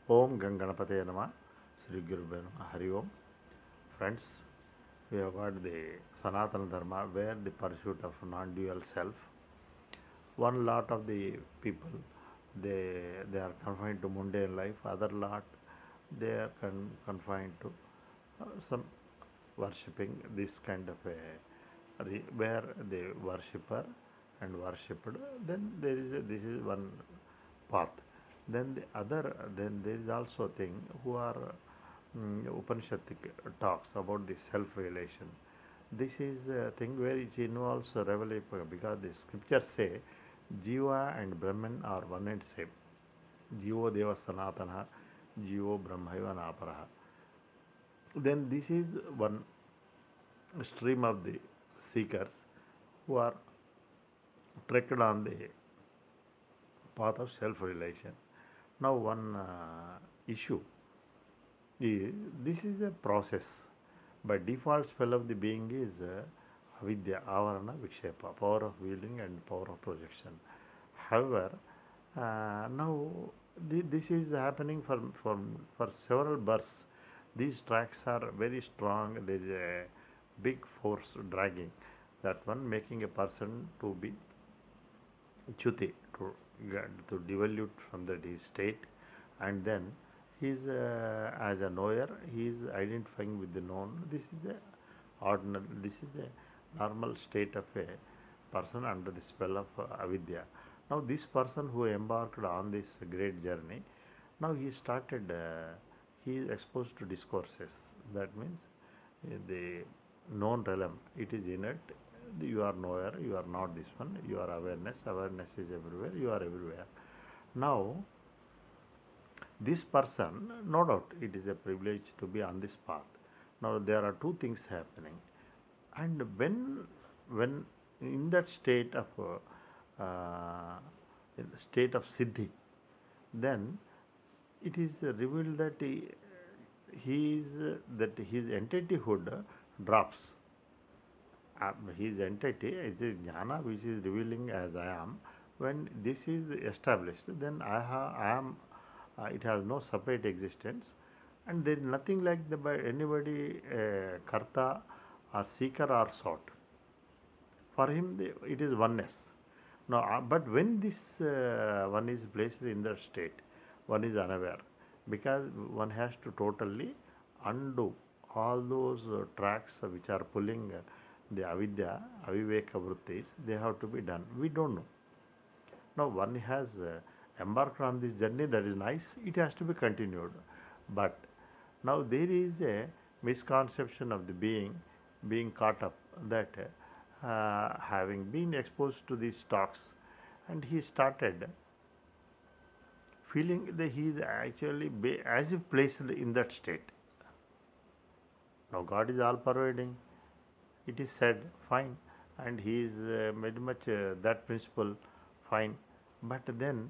Om Ganganapate Nama, Sri Guru hariom. Friends, we have got the Sanatana Dharma where the pursuit of non-dual self. One lot of the people they are confined to mundane life. Other lot they are confined to some worshipping this kind of a where the worshipper and worshipped. Then there is this is one path. Then the other, then there is also a thing who are Upanishadic talks about the self-realization. This is a thing where it involves revelation because the scriptures say Jiva and Brahman are one and same. Jivo Deva Sanatana, Jivo Brahmaiva Naparaha. Then this is one stream of the seekers who are trekked on the path of self-realization. Now one issue is this is a process. By default spell of the being is avidya, avarana, vikshepa, power of willing and power of projection. However, now this is happening for several births. These tracks are very strong. There is a big force dragging that one, making a person to be chuti, to devolute from that his state, and then he is as a knower, he is identifying with the known. This is the ordinary, this is the normal state of a person under the spell of avidya. Now this person who embarked on this great journey, now he started, he is exposed to discourses. That means the known realm, it is inert. You are knower, you are not this one. You are awareness, awareness is everywhere, you are everywhere. Now this person, no doubt it is a privilege to be on this path. Now there are two things happening, and when in that state of siddhi, then it is revealed that that his entityhood drops. His entity is jnana which is revealing as I am. When this is established, then I am. It has no separate existence, and there is nothing like the by anybody karta or seeker or sought. For him, it is oneness. Now, but when this one is placed in that state, one is unaware because one has to totally undo all those tracks which are pulling the avidya, aviveka vrittis. They have to be done. We don't know. Now, one has embarked on this journey, that is nice, it has to be continued. But now there is a misconception of the being caught up that having been exposed to these talks, and he started feeling that he is actually as if placed in that state. Now God is all pervading, it is said, fine, and he is very much that principle, fine, but then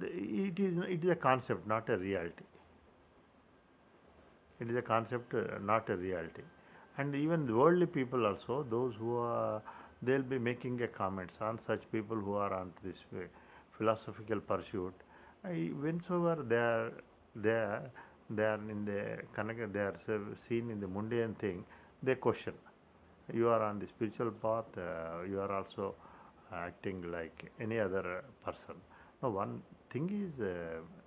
it is a concept, not a reality. It is a concept, not a reality. And even the worldly people also, those who are, they'll be making a comments on such people who are on this philosophical pursuit. Whensoever they are in the connect, they are seen in the mundane thing, they question. You are on the spiritual path. You are also acting like any other person. Now, one thing is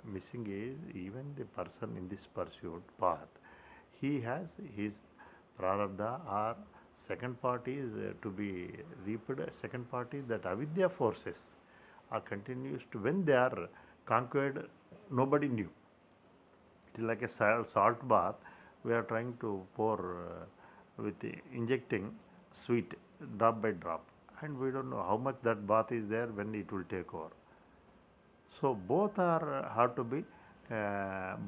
missing is even the person in this pursuit path, he has his prarabdha, or second part is to be reaped. Second part is that avidya forces are continues to, when they are conquered, nobody knew. It is like a salt bath. We are trying to pour with injecting sweet drop by drop, and we don't know how much that bath is there when it will take over. So both are have to be have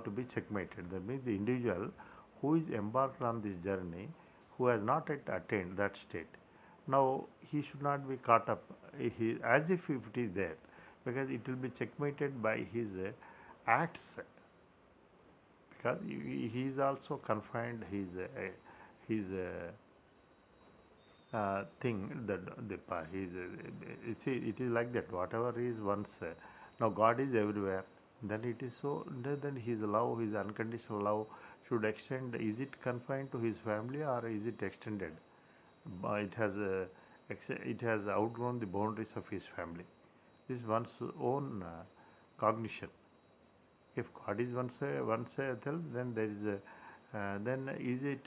to be checkmated. That means the individual who is embarked on this journey, who has not yet attained that state, now he should not be caught up as if it is there, because it will be checkmated by his acts, because he is also confined his thing that the it is like that. Whatever is once Now God is everywhere. Then it is so. Then His love, His unconditional love, should extend. Is it confined to His family or is it extended? It has it has outgrown the boundaries of His family. This is one's own cognition. If God is once a self, then there is a then is it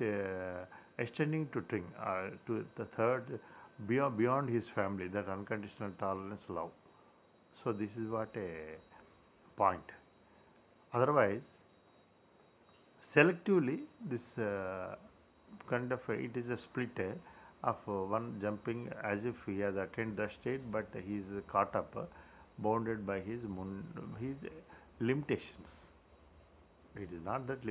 extending to thing to the third beyond his family, that unconditional tolerance love. So this is what a point. Otherwise, selectively this kind of it is a split of one jumping as if he has attained the state, but he is caught up, bounded by his limitations. It is not that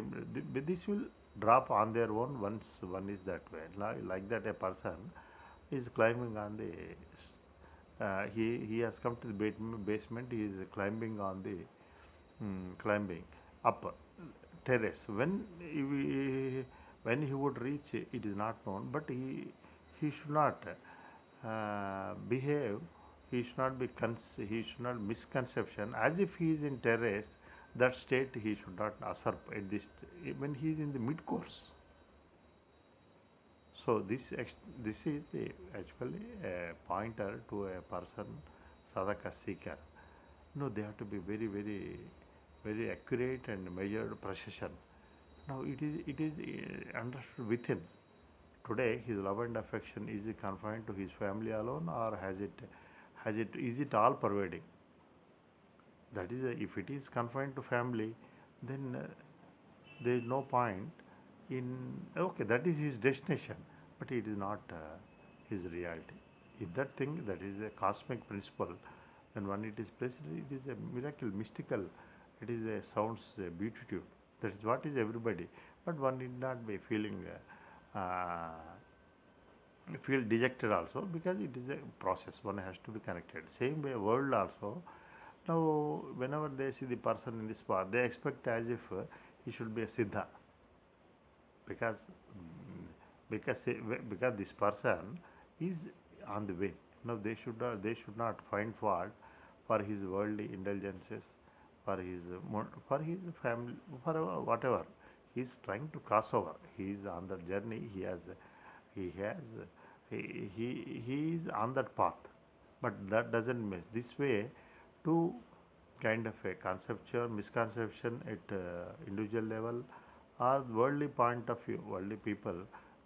this will drop on their own once one is that way. Like that, a person is climbing on the he has come to the basement. He is climbing on the climbing up terrace. When he would reach, it is not known. But he should not behave. He should not be he should not misconception as if he is in terrace. That state he should not usurp at this when he is in the mid course. So this is the actually a pointer to a person, sadhaka seeker. No, they have to be very accurate and measured precision. Now it is understood within. Today his love and affection, is it confined to his family alone, or is it all pervading? That is, if it is confined to family, then there is no point in, okay, that is his destination, but it is not his reality. If that thing, that is a cosmic principle, then when it is placed, it is a miracle, mystical, it is a sounds beatitude. That is what is everybody, but one need not be feeling feel dejected also, because it is a process. One has to be connected. Same way, world also. Now, whenever they see the person in this path, they expect as if he should be a siddha, because because this person is on the way. Now they should not find fault for his worldly indulgences, for his family, for whatever he is trying to cross over. He is on the journey. He has he is on that path, but that doesn't miss this way to kind of a conceptual misconception at individual level or worldly point of view, worldly people.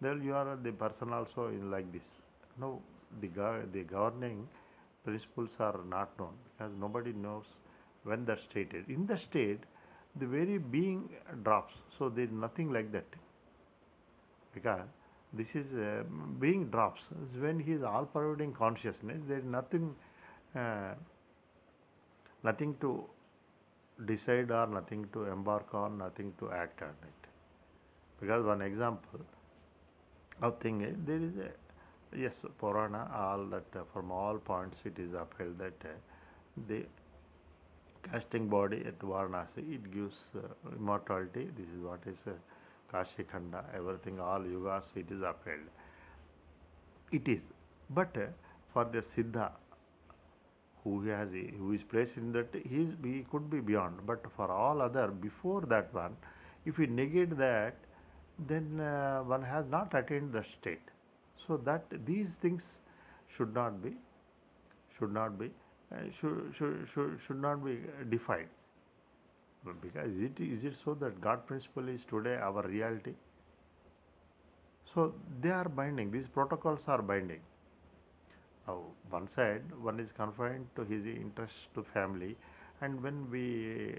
Then you are the person also in like this. No, the governing principles are not known, because nobody knows when that state is. In the state, the very being drops. So there is nothing like that, because this is being drops when he is all pervading consciousness. There is uh, nothing to decide or nothing to embark on, nothing to act on it. Because one example of thing is, there is a, yes, Purana, all that from all points it is upheld that the casting body at Varanasi, it gives immortality. This is what is Kashi Khanda, everything, all yugas, it is upheld. It is. But for the Siddha, who is placed in that, he could be beyond. But for all other, before that one, if we negate that, then one has not attained the state. So that these things should not be should not be should not be defied. Because is it so that God principle is today our reality? So they are binding. These protocols are binding. Now, one side, one is confined to his interest to family, and when we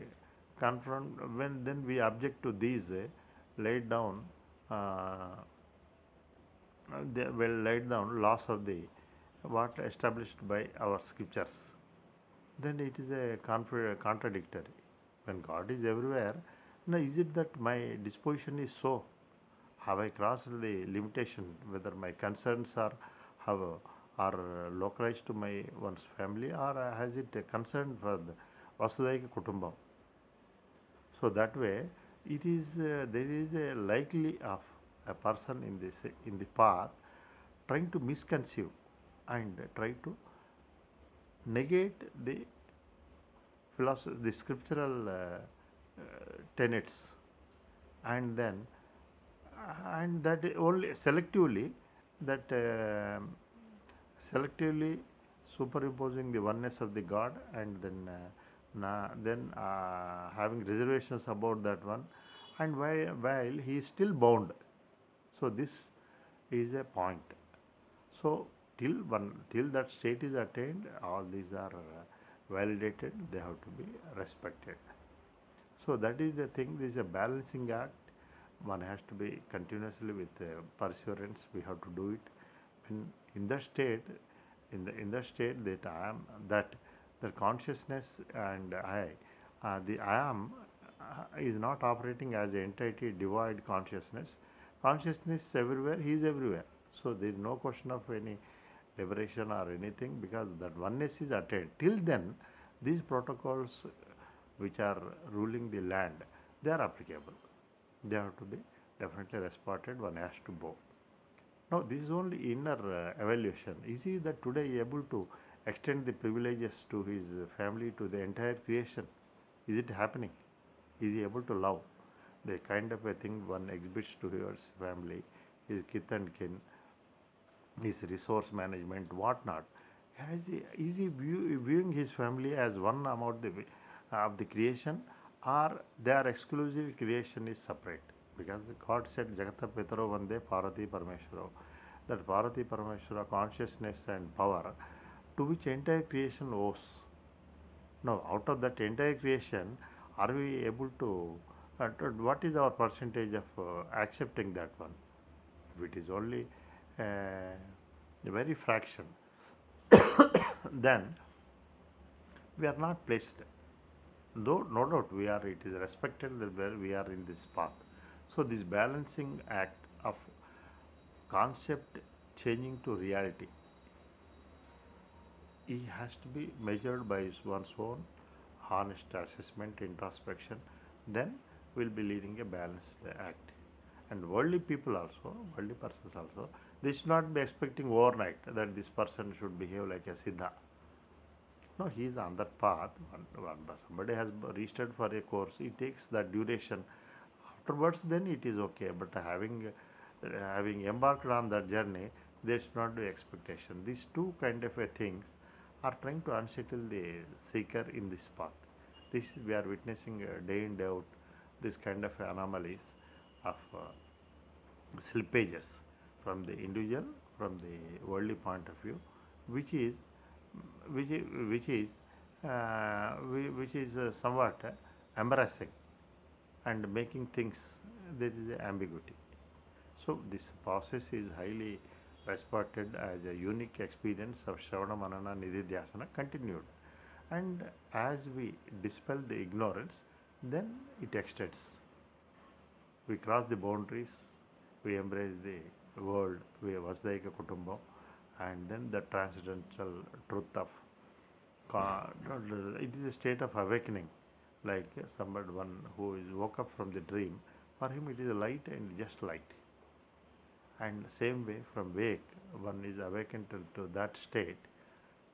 confront, when then we object to these laid down, uh, they will laid down laws of the what established by our scriptures. Then it is a contradictory. When God is everywhere, now is it that my disposition is so? Have I crossed the limitation? Whether my concerns have are localized to my one's family, or has it a concern for the Vasudhaika Kutumbam? So that way, it is there is a likely of a person in the path trying to misconceive and try to negate the philosophy, the scriptural tenets, and then and that only selectively, that selectively superimposing the oneness of the God, and then having reservations about that one, and while he is still bound. So this is a point. So till that state is attained, all these are validated. They have to be respected. So that is the thing. This is a balancing act. One has to be continuously with perseverance. We have to do it. In the state, in the state that I am, that the consciousness and I, the I am is not operating as an entity, divide consciousness. Consciousness is everywhere. He is everywhere. So there is no question of any liberation or anything, because that oneness is attained. Till then, these protocols which are ruling the land, they are applicable. They have to be definitely respected. One has to bow. Now, this is only inner evaluation. Is he that today able to extend the privileges to his family, to the entire creation? Is it happening? Is he able to love? The kind of a thing one exhibits to his family, his kith and kin, his resource management, whatnot. Is he viewing his family as one among of the creation, or their exclusive creation is separate? Because God said, Jagata Pitaro Vande Parvati Parameshwaro, that Parvati Parameshwara consciousness and power to which entire creation owes. Now, out of that entire creation, are we able to, what is our percentage of accepting that one? If it is only a very fraction, then we are not placed. Though no doubt we are, it is respected that we are in this path. So this balancing act of concept changing to reality, it has to be measured by one's own honest assessment, introspection. Then we'll be leading a balanced act. And worldly people also, worldly persons also, they should not be expecting overnight that this person should behave like a siddha. No, he is on that path. Somebody has registered for a course, it takes that duration. Afterwards, then it is okay. But having embarked on that journey, there should not be expectation. These two kind of a things are trying to unsettle the seeker in this path. This we are witnessing day in day out. This kind of anomalies of slippages from the individual, from the worldly point of view, which is which is which is which is somewhat embarrassing and making things, there is ambiguity. So this process is highly respected as a unique experience of Shravana Manana Nididhyasana continued. And as we dispel the ignorance, then it extends. We cross the boundaries, we embrace the world, we Vasudhaiva Kutumbam, and then the transcendental truth of it is a state of awakening, like somebody one who is woke up from the dream. For him, it is a light and just light. And same way, from wake, one is awakened to that state.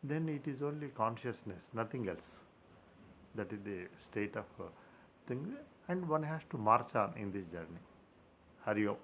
Then it is only consciousness, nothing else. That is the state of things, and one has to march on in this journey. Hariom.